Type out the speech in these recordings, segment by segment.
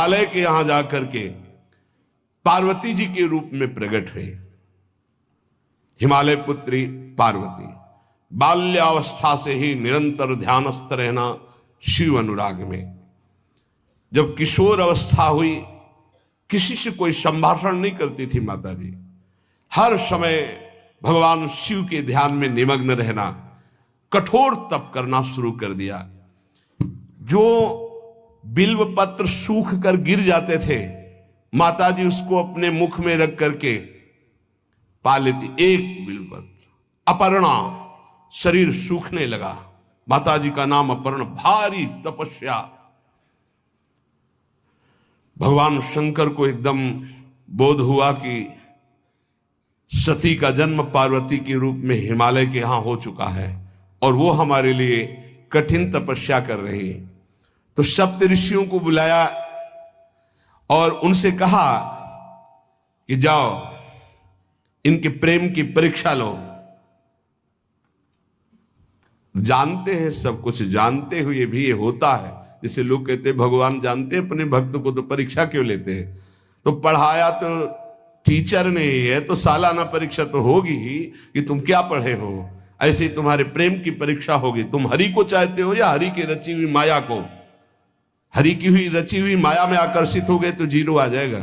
हिमालय के यहां जाकर के पार्वती जी के रूप में प्रकट हुए। हिमालय पुत्री पार्वती बाल्यावस्था से ही निरंतर ध्यानस्थ रहना शिव अनुराग में। जब किशोर अवस्था हुई, किसी से कोई संभाषण नहीं करती थी माता जी, हर समय भगवान शिव के ध्यान में निमग्न रहना, कठोर तप करना शुरू कर दिया। जो बिल्व पत्र सूख कर गिर जाते थे, माता जी उसको अपने मुख में रख करके पा लेती। एक बिल्व पत्र, अपर्णा, शरीर सूखने लगा। माता जी का नाम अपर्णा, भारी तपस्या। भगवान शंकर को एकदम बोध हुआ कि सती का जन्म पार्वती के रूप में हिमालय के यहां हो चुका है और वो हमारे लिए कठिन तपस्या कर रही है। तो सप्त ऋषियों को बुलाया और उनसे कहा कि जाओ इनके प्रेम की परीक्षा लो। जानते हैं, सब कुछ जानते हुए भी ये होता है। जैसे लोग कहते हैं भगवान जानते हैं अपने भक्त को, तो परीक्षा क्यों लेते हैं? तो पढ़ाया तो टीचर ने है, तो सालाना परीक्षा तो होगी ही कि तुम क्या पढ़े हो। ऐसे ही तुम्हारे प्रेम की परीक्षा होगी। तुम हरि को चाहते हो या हरि की रची हुई माया को? हरि की हुई रची हुई माया में आकर्षित हो गए तो जीरो आ जाएगा।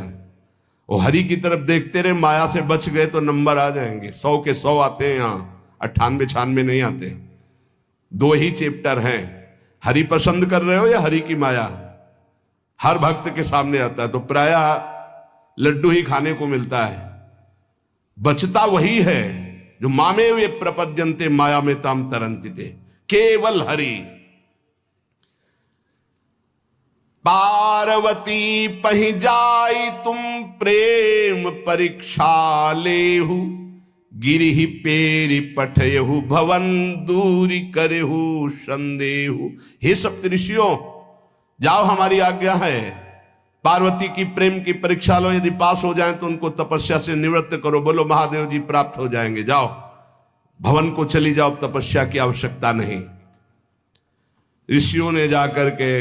वो हरि की तरफ देखते रहे, माया से बच गए तो नंबर आ जाएंगे। 100 के 100 आते हैं, यहाँ 98 96 नहीं आते। 2 ही चैप्टर हैं, हरि पसंद कर रहे हो या हरि की माया। हर भक्त के सामने आता है तो प्रायः लड्डू ही खाने को मिलता है। बचता वही है जो मामे वे प्रपद्यन्ते माया में ताम तरंतिते, केवल हरि। पार्वती पहि जाई तुम प्रेम परीक्षा लेहु, गिरिहि पेरि पठयहु भवन दूरी करेहु संदेहु। हे सप्तऋषियों, जाओ, हमारी आज्ञा है, पार्वती की प्रेम की परीक्षा लो। यदि पास हो जाएं तो उनको तपस्या से निवृत्त करो। बोलो महादेव जी प्राप्त हो जाएंगे। जाओ भवन को चली जाओ, तपस्या की आवश्यकता नहीं। ऋषियों ने जाकर के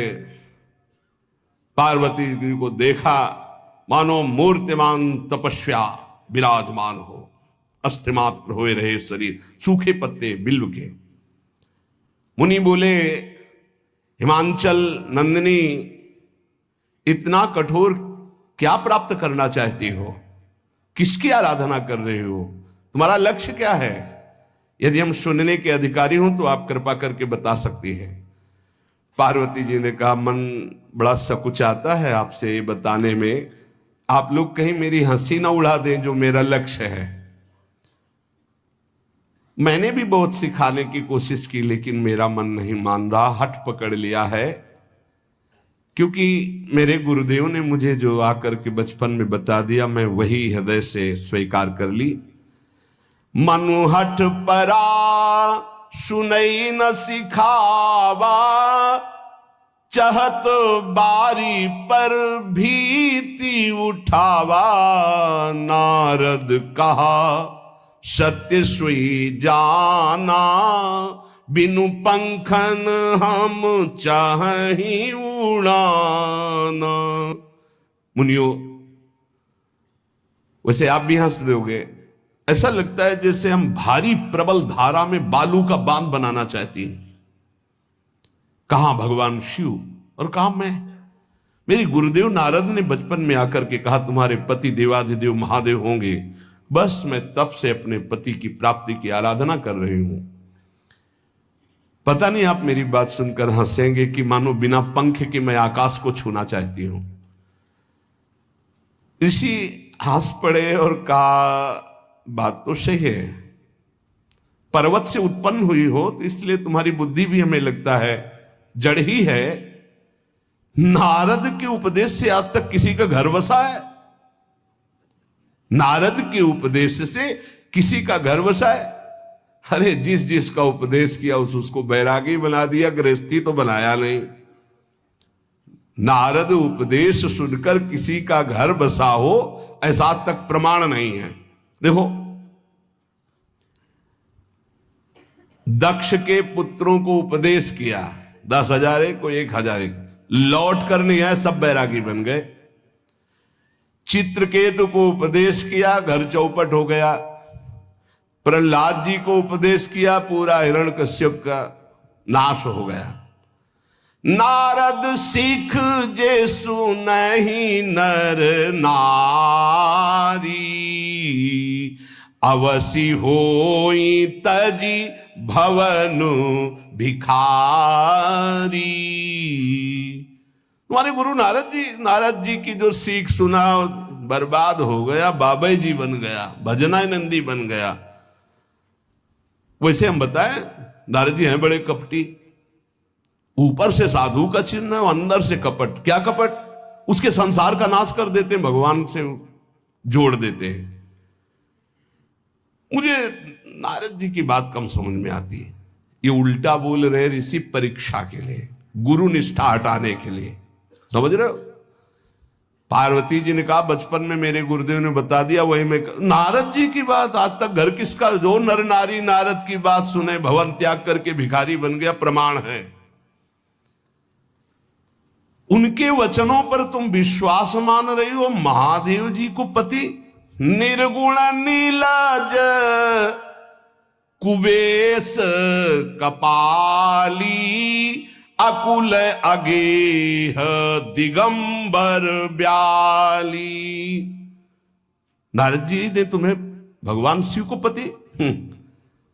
पार्वती जी को देखा, मानो मूर्तिमान तपस्या विराजमान हो, अस्थिमात्र हुए रहे शरीर, सूखे पत्ते बिल्व के। मुनि बोले, हिमांचल नंदिनी, इतना कठोर क्या प्राप्त करना चाहती हो? किसकी आराधना कर रहे हो? तुम्हारा लक्ष्य क्या है? यदि हम सुनने के अधिकारी हों तो आप कृपा करके बता सकती हैं। पार्वती जी ने कहा, मन बड़ा सकुचाता है आपसे बताने में। आप लोग कहीं मेरी हंसी ना उड़ा दें जो मेरा लक्ष्य है। मैंने भी बहुत सिखाने की कोशिश की, लेकिन मेरा मन नहीं मान रहा, हठ पकड़ लिया है। क्योंकि मेरे गुरुदेव ने मुझे जो आकर के बचपन में बता दिया, मैं वही हृदय से स्वीकार कर ली। मनु हठ परा सुनई न सिखावा, चहत बारी पर भीति उठावा। नारद कहा सत्य सोई जाना, बिनु पंखन हम चाहि उड़ाना। मुनियो, वैसे आप भी हंस दोगे। ऐसा लगता है जैसे हम भारी प्रबल धारा में बालू का बांध बनाना चाहती हैं। कहां भगवान शिव और कहां मैं? मेरी गुरुदेव नारद ने बचपन में आकर के कहा, तुम्हारे पति देवाधिदेव महादेव होंगे। बस मैं तब से अपने पति की प्राप्ति की आराधना कर रही हूं। पता नहीं आप मेरी बात सुनकर हंसेंगे कि मानो बिना पंख के मैं आकाश को छूना चाहती हूं। ऋषि हंस पड़े और कहा, बात तो सही है, पर्वत से उत्पन्न हुई हो तो इसलिए तुम्हारी बुद्धि भी हमें लगता है जड़ ही है। नारद के उपदेश से आज तक किसी का घर बसा है? नारद के उपदेश से किसी का घर बसा है? अरे जिस जिसका उपदेश किया उसको बैरागी बना दिया, गृहस्थी तो बनाया नहीं। नारद उपदेश सुनकर किसी का घर बसा हो ऐसा तक प्रमाण नहीं है। देखो, दक्ष के पुत्रों को उपदेश किया, 10,000 को 1,000, लौट कर नहीं आए, सब बैरागी बन गए। चित्रकेतु को उपदेश किया, घर चौपट हो गया। प्रहलाद जी को उपदेश किया, पूरा हिरण्यकश्यप का नाश हो गया। नारद सिख जे सुनहि नर नारी, अवसि होई तजी भवनु भिखारी। तुम्हारे गुरु नारद जी की जो सीख सुना बर्बाद हो गया, बाबा जी बन गया, भजनानंदी बन गया। वैसे हम बताएं, नारद जी हैं बड़े कपटी, ऊपर से साधु का चिन्ह है, अंदर से कपट। क्या कपट? उसके संसार का नाश कर देते हैं, भगवान से जोड़ देते हैं। मुझे नारद जी की बात कम समझ में आती है। ये उल्टा बोल रहे ऋषि परीक्षा के लिए, गुरु निष्ठा हटाने के लिए, समझ रहे हो? पार्वती जी ने कहा बचपन में मेरे गुरुदेव ने बता दिया, वही मैं। नारद जी की बात आज तक घर किसका? जो नर नारी नारद की बात सुने भवन त्याग करके भिखारी बन गया, प्रमाण है। उनके वचनों पर तुम विश्वास मान रही हो। महादेव जी को पति निर्गुण नीलाज कुबेश कपाली, अकुल अगेह दिगंबर ब्याली। नारद जी ने तुम्हें भगवान शिव को पति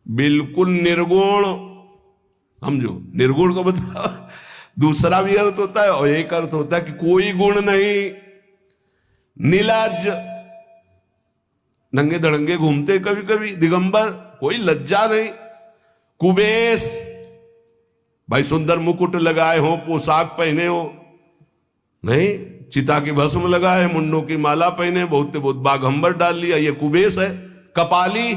बिल्कुल निर्गुण समझो। निर्गुण को बता, दूसरा भी अर्थ होता है और एक अर्थ होता है कि कोई गुण नहीं। नीलाज, नंगे धड़ंगे घूमते कभी कभी। दिगंबर, कोई लज्जा नहीं। कुबेश, भाई सुंदर मुकुट लगाए हो, पोशाक पहने हो, नहीं, चिता की भस्म लगाए, मुंडों की माला पहने, बहुत बाघंबर डाल लिया, ये कुबेश है। कपाली,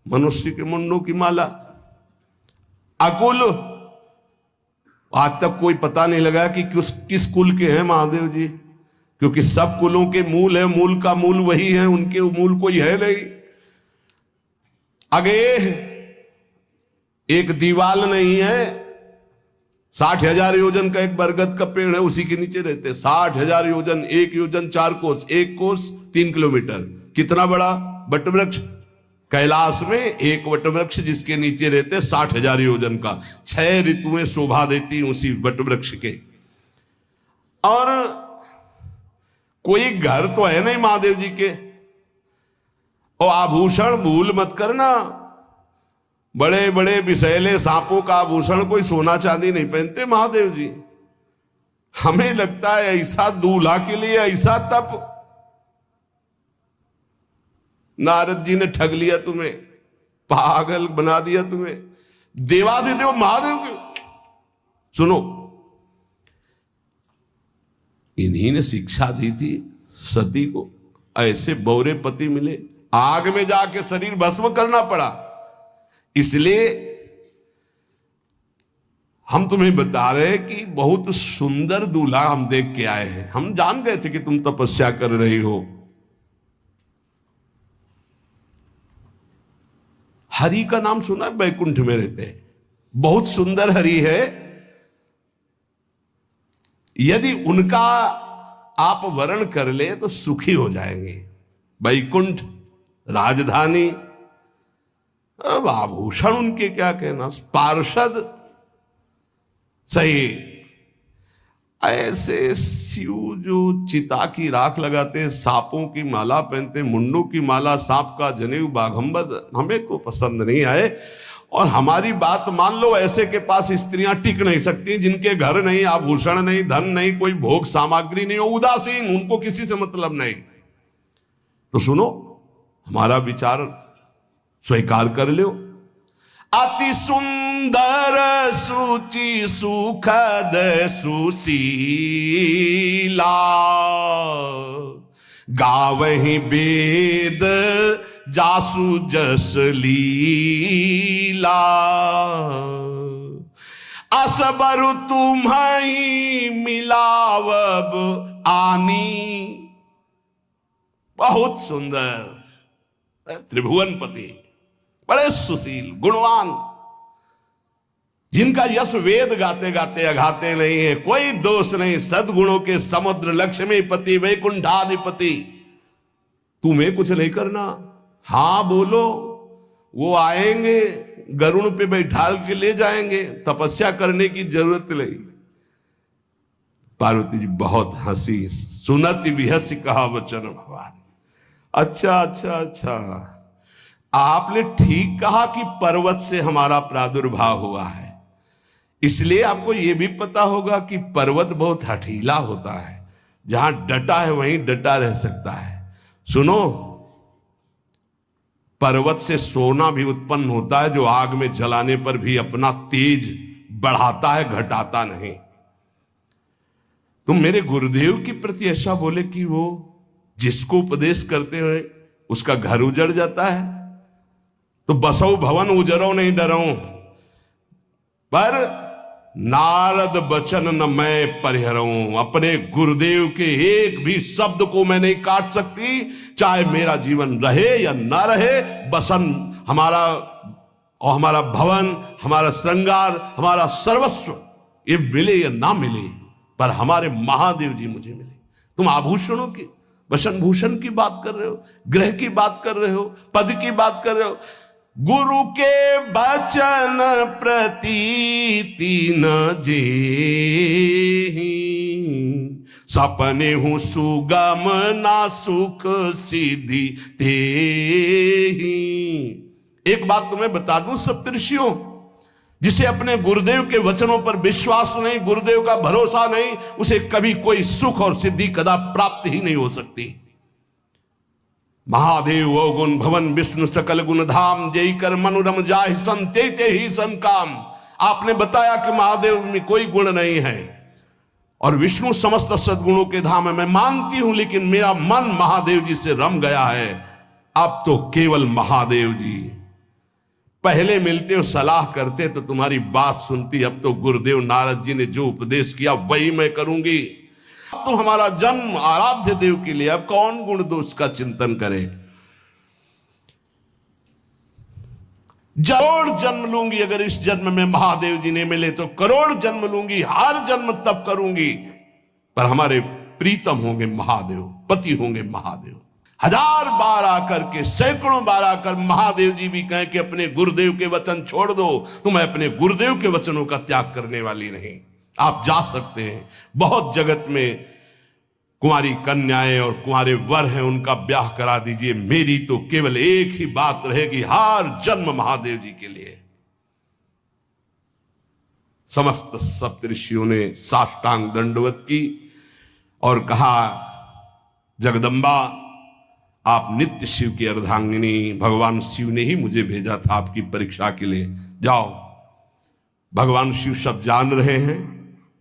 मनुष्य के मुंडों की माला। अकुल, आज तक कोई पता नहीं लगा कि किस कुल के हैं महादेव जी, क्योंकि सब कुलों के मूल है, मूल का मूल वही है, उनके मूल कोई है नहीं। आगे एक दीवाल नहीं है, 60,000 योजन का एक बरगद का पेड़ है, उसी के नीचे रहते। 60,000 योजन, 1 योजन 4 कोस, 1 कोस 3 किलोमीटर। कितना बड़ा वटवृक्ष? कैलाश में एक वटवृक्ष जिसके नीचे रहते 60,000 योजन का। 6 ऋतुएं शोभा देती उसी वटवृक्ष के। और कोई घर तो है नहीं महादेव जी के। और आभूषण भूल मत करना, बड़े बड़े विषैले सांपों का आभूषण कोई सोना चांदी नहीं पहनते महादेव जी। हमें लगता है ऐसा दूल्हा के लिए ऐसा तप। नारद जी ने ठग लिया तुम्हें, पागल बना दिया तुम्हें। देवाधिदेव महादेव के सुनो, इन्हीं ने शिक्षा दी थी सती को। ऐसे बौरे पति मिले, आग में जाके शरीर भस्म करना पड़ा। इसलिए हम तुम्हें बता रहे हैं कि बहुत सुंदर दूल्हा हम देख के आए हैं। हम जान गए थे कि तुम तपस्या कर रही हो। हरि का नाम सुना है? बैकुंठ में रहते हैं, बहुत सुंदर हरि है। यदि उनका आप वर्ण कर ले तो सुखी हो जाएंगे। बैकुंठ राजधानी, अब आभूषण उनके क्या कहना, पार्षद सही। ऐसे शिव जो चिता की राख लगाते, सांपों की माला पहनते, मुंडों की माला, सांप का जनेऊ, बाघंबर, हमें तो पसंद नहीं आए। और हमारी बात मान लो, ऐसे के पास स्त्रियां टिक नहीं सकती जिनके घर नहीं, आभूषण नहीं, धन नहीं, कोई भोग सामग्री नहीं, उदासीन, उनको किसी से मतलब नहीं। तो सुनो, हमारा विचार स्वीकार कर लो। अति सुंदर सुचि सुखद सुशीला, गावहि वेद जासु जस लीला। असबर तुम्हि मिलावब आनी। बहुत सुंदर त्रिभुवनपति, बड़े सुशील, गुणवान। जिनका यश वेद गाते गाते अघाते नहीं है, कोई दोष नहीं, सद्गुणों के समुद्र, लक्ष्मीपति वैकुंठाधिपति, तुम्हें कुछ नहीं करना। हां बोलो, वो आएंगे, गरुड़ पे बैठाल के ले जाएंगे, तपस्या करने की जरूरत नहीं। पार्वती जी बहुत हंसी, सुनति बिहसी कहा वचन भगवान। अच्छा अच्छा अच्छा, आपने ठीक कहा कि पर्वत से हमारा प्रादुर्भाव हुआ है, इसलिए आपको यह भी पता होगा कि पर्वत बहुत हठीला होता है, जहां डटा है वहीं डटा रह सकता है। सुनो, पर्वत से सोना भी उत्पन्न होता है, जो आग में जलाने पर भी अपना तेज बढ़ाता है, घटाता नहीं। तुम मेरे गुरुदेव के प्रति ऐसा बोले कि वो जिसको उपदेश करते हुए उसका घर उजड़ जाता है, तो बसो भवन उजरो नहीं डरो, पर नारद बचन न मैं परिहरऊं। अपने गुरुदेव के एक भी शब्द को मैं नहीं काट सकती, चाहे मेरा जीवन रहे या ना रहे। बसन हमारा और हमारा भवन, हमारा श्रृंगार, हमारा सर्वस्व, ये मिले या ना मिले, पर हमारे महादेव जी मुझे मिले। तुम आभूषणों की, वसन भूषण की बात कर रहे हो, ग्रह की बात कर रहे हो, पद की बात कर रहे हो। गुरु के बचन प्रतीति न जेहि, सपने हूं सुगम ना सुख सिद्धि तेहि। एक बात तुम्हें बता दूं सप्तऋषियों, जिसे अपने गुरुदेव के वचनों पर विश्वास नहीं, गुरुदेव का भरोसा नहीं, उसे कभी कोई सुख और सिद्धि कदा प्राप्त ही नहीं हो सकती। महादेव वो गुण भवन विष्णु सकल गुण धाम, जय कर मनुरम जाहि संते ही सन काम। आपने बताया कि महादेव में कोई गुण नहीं है और विष्णु समस्त सद्गुणों के धाम है, मैं मानती हूं, लेकिन मेरा मन महादेव जी से रम गया है। अब तो केवल महादेव जी, पहले मिलते हो सलाह करते तो तुम्हारी बात सुनती, अब तो गुरुदेव नारद जी ने जो उपदेश किया वही मैं करूंगी। अब तो हमारा जन्म आराध्य देव के लिए, अब कौन गुण दोष का चिंतन करे। करोड़ जन्म लूंगी, अगर इस जन्म में महादेव जी ने मिले तो करोड़ जन्म लूंगी, हर जन्म तप करूंगी, पर हमारे प्रीतम होंगे महादेव, पति होंगे महादेव। 1000 बार आकर के, सैकड़ों बार आकर महादेव जी भी कहें कि अपने गुरुदेव के वचन छोड़ दो, तो मैं अपने गुरुदेव के वचनों का त्याग करने वाली नहीं। आप जा सकते हैं, बहुत जगत में कुंवारी कन्याएं और कुंवारे वर हैं, उनका ब्याह करा दीजिए। मेरी तो केवल एक ही बात रहेगी, हर जन्म महादेव जी के लिए। समस्त सप्तऋषियों ने साष्टांग दंडवत की और कहा, जगदम्बा आप नित्य शिव की अर्धांगिनी, भगवान शिव ने ही मुझे भेजा था आपकी परीक्षा के लिए। जाओ, भगवान शिव सब जान रहे हैं,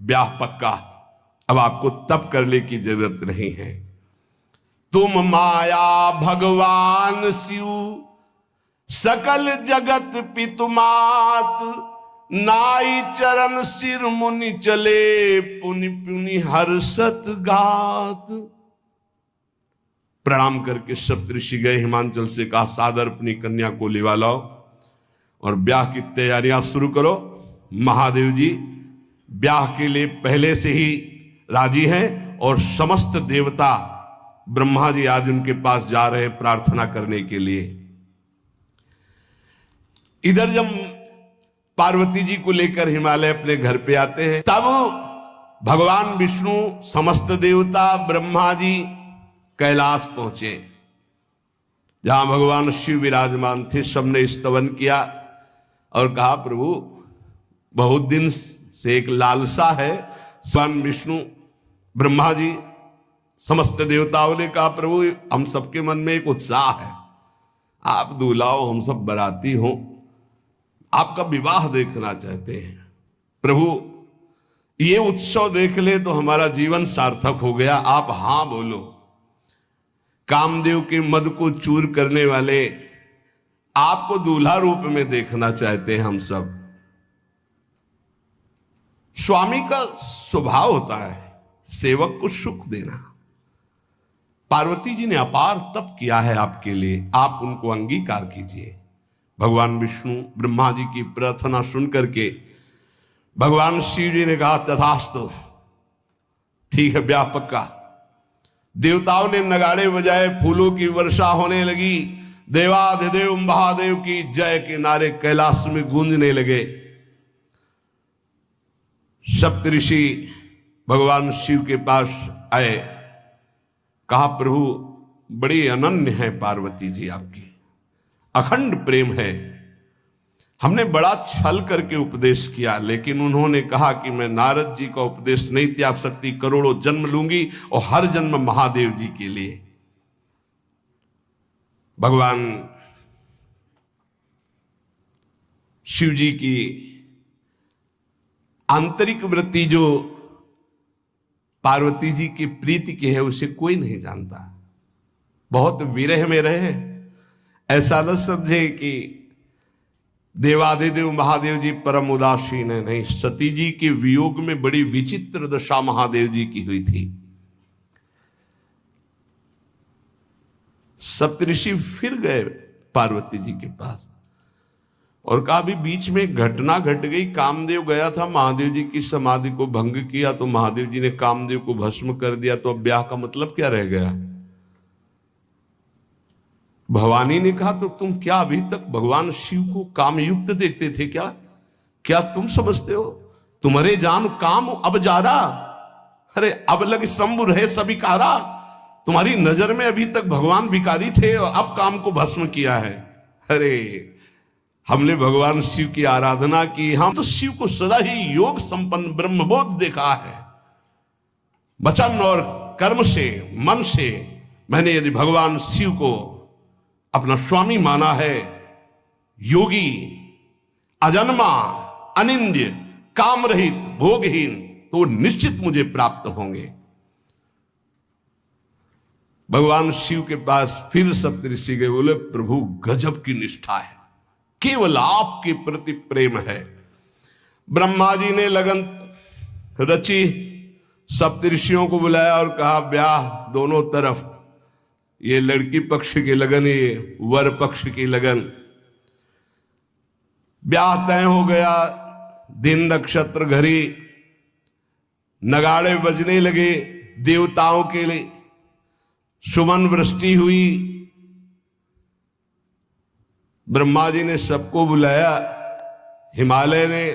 ब्याह पक्का, अब आपको तप करने की जरूरत नहीं है। तुम माया भगवान शिव, सकल जगत पितुमात, नाई चरण सिर मुनि चले, पुनि पुनि हर्षत गात। प्रणाम करके सप्तऋषि गए, हिमांचल से कहा, सादर अपनी कन्या को लेवा लाओ और ब्याह की तैयारियां शुरू करो। महादेव जी ब्याह के लिए पहले से ही राजी हैं और समस्त देवता, ब्रह्मा जी आदि उनके पास जा रहे हैं प्रार्थना करने के लिए। इधर जब पार्वती जी को लेकर हिमालय अपने घर पे आते हैं, तब भगवान विष्णु, समस्त देवता, ब्रह्मा जी कैलाश पहुंचे, जहां भगवान शिव विराजमान थे। सबने स्तवन किया और कहा, प्रभु बहुत दिन से एक लालसा है। भगवान विष्णु, ब्रह्मा जी, समस्त देवताओं ने कहा, प्रभु हम सबके मन में एक उत्साह है, आप दूल्हा हो, हम सब बराती हो, आपका विवाह देखना चाहते हैं। प्रभु ये उत्सव देख ले तो हमारा जीवन सार्थक हो गया, आप हां बोलो। कामदेव के मद को चूर करने वाले आपको दूल्हा रूप में देखना चाहते हैं हम सब। स्वामी का स्वभाव होता है सेवक को सुख देना। पार्वती जी ने अपार तप किया है आपके लिए, आप उनको अंगीकार कीजिए। भगवान विष्णु, ब्रह्मा जी की प्रार्थना सुन करके भगवान शिव जी ने कहा तथास्तु, ठीक है ब्याह पक्का। देवताओं ने नगाड़े बजाए, फूलों की वर्षा होने लगी, देवाधिदेव महादेव की जय के नारे कैलाश में गूंजने लगे। सप्तऋषि भगवान शिव के पास आए, कहा प्रभु बड़ी अनन्य है पार्वती जी, आपकी अखंड प्रेम है, हमने बड़ा छल करके उपदेश किया, लेकिन उन्होंने कहा कि मैं नारद जी का उपदेश नहीं त्याग सकती, करोड़ों जन्म लूंगी और हर जन्म महादेव जी के लिए। भगवान शिव जी की आंतरिक वृत्ति जो पार्वती जी की प्रीति की है उसे कोई नहीं जानता। बहुत विरह में रहे, ऐसा न समझे कि देवादिदेव महादेव जी परम उदासीन है, नहीं, सती जी के वियोग में बड़ी विचित्र दशा महादेव जी की हुई थी। सप्तऋषि फिर गए पार्वती जी के पास और कहा भी बीच में घटना घट गई, कामदेव गया था महादेव जी की समाधि को भंग किया, तो महादेव जी ने कामदेव को भस्म कर दिया, तो अब ब्याह का मतलब क्या रह गया। भवानी ने कहा तो तुम क्या अभी तक भगवान शिव को काम युक्त देखते थे क्या? क्या तुम समझते हो तुम्हारे जान काम अब जा रहा, अरे अब लग शंभु रहे सबिकारा। तुम्हारी नजर में अभी तक भगवान भिखारी थे और अब काम को भस्म किया है। अरे हमने भगवान शिव की आराधना की, हम तो शिव को सदा ही योग संपन्न ब्रह्मबोध देखा है। वचन और कर्म से, मन से मैंने यदि भगवान शिव को अपना स्वामी माना है, योगी, अजन्मा, अनिंद्य, काम रहित, भोगहीन, तो निश्चित मुझे प्राप्त होंगे। भगवान शिव के पास फिर सप्तऋषि गए, बोले प्रभु गजब की निष्ठा है, केवल आपके प्रति प्रेम है। ब्रह्मा जी ने लगन रची, सप्तऋषियों को बुलाया और कहा ब्याह दोनों तरफ, ये लड़की पक्ष की लगन, ये वर पक्ष की लगन। ब्याह तय हो गया, दिन नक्षत्र घड़ी, नगाड़े बजने लगे, देवताओं के लिए सुमन वृष्टि हुई। ब्रह्मा जी ने सबको बुलाया, हिमालय ने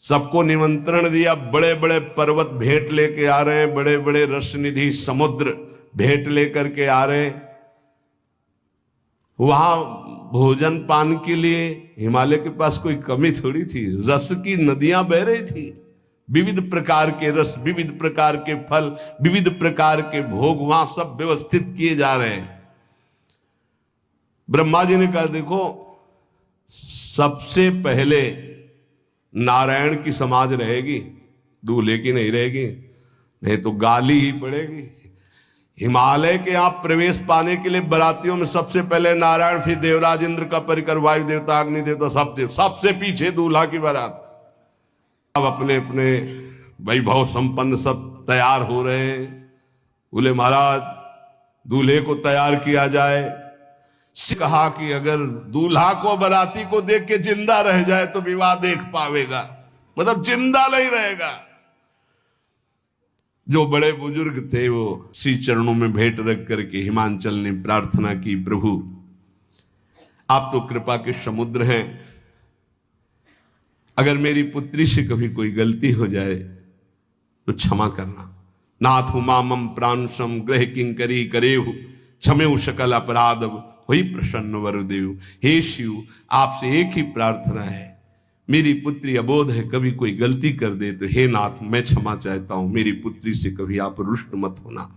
सबको निमंत्रण दिया, बड़े बड़े पर्वत भेंट लेके आ रहे हैं, बड़े बड़े रसनिधि समुद्र भेंट लेकर के आ रहे हैं। वहां भोजन पान के लिए हिमालय के पास कोई कमी थोड़ी थी, रस की नदियां बह रही थी, विविध प्रकार के रस, विविध प्रकार के फल, विविध प्रकार के भोग वहां सब व्यवस्थित किए जा रहे हैं। ब्रह्मा जी ने कहा देखो, सबसे पहले नारायण की समाज रहेगी, दूल्हे की नहीं रहेगी, नहीं तो गाली ही पड़ेगी। हिमालय के आप प्रवेश पाने के लिए बरातियों में सबसे पहले नारायण, फिर देवराज इंद्र का परिकर, वायु देवता, अग्नि देवता, सबसे पीछे दूल्हा की बारात। अब अपने अपने वैभव संपन्न सब तैयार हो रहे हैं। बोले महाराज दूल्हे को तैयार किया जाए। कहा कि अगर दूल्हा को बाराती को देख के जिंदा रह जाए तो विवाह देख पावेगा, मतलब जिंदा नहीं रहेगा। जो बड़े बुजुर्ग थे वो श्री चरणों में भेंट रख करके हिमांचल ने प्रार्थना की, प्रभु आप तो कृपा के समुद्र हैं, अगर मेरी पुत्री से कभी कोई गलती हो जाए तो क्षमा करना। नाथ मामम प्रांशम ग्रह किंकरी करेहु क्षमेउ सकल अपराध हुई प्रसन्न वरुदेव। हे शिव आपसे एक ही प्रार्थना है, मेरी पुत्री अबोध है, कभी कोई गलती कर दे तो हे नाथ मैं क्षमा चाहता हूं, मेरी पुत्री से कभी आप रुष्ट मत होना।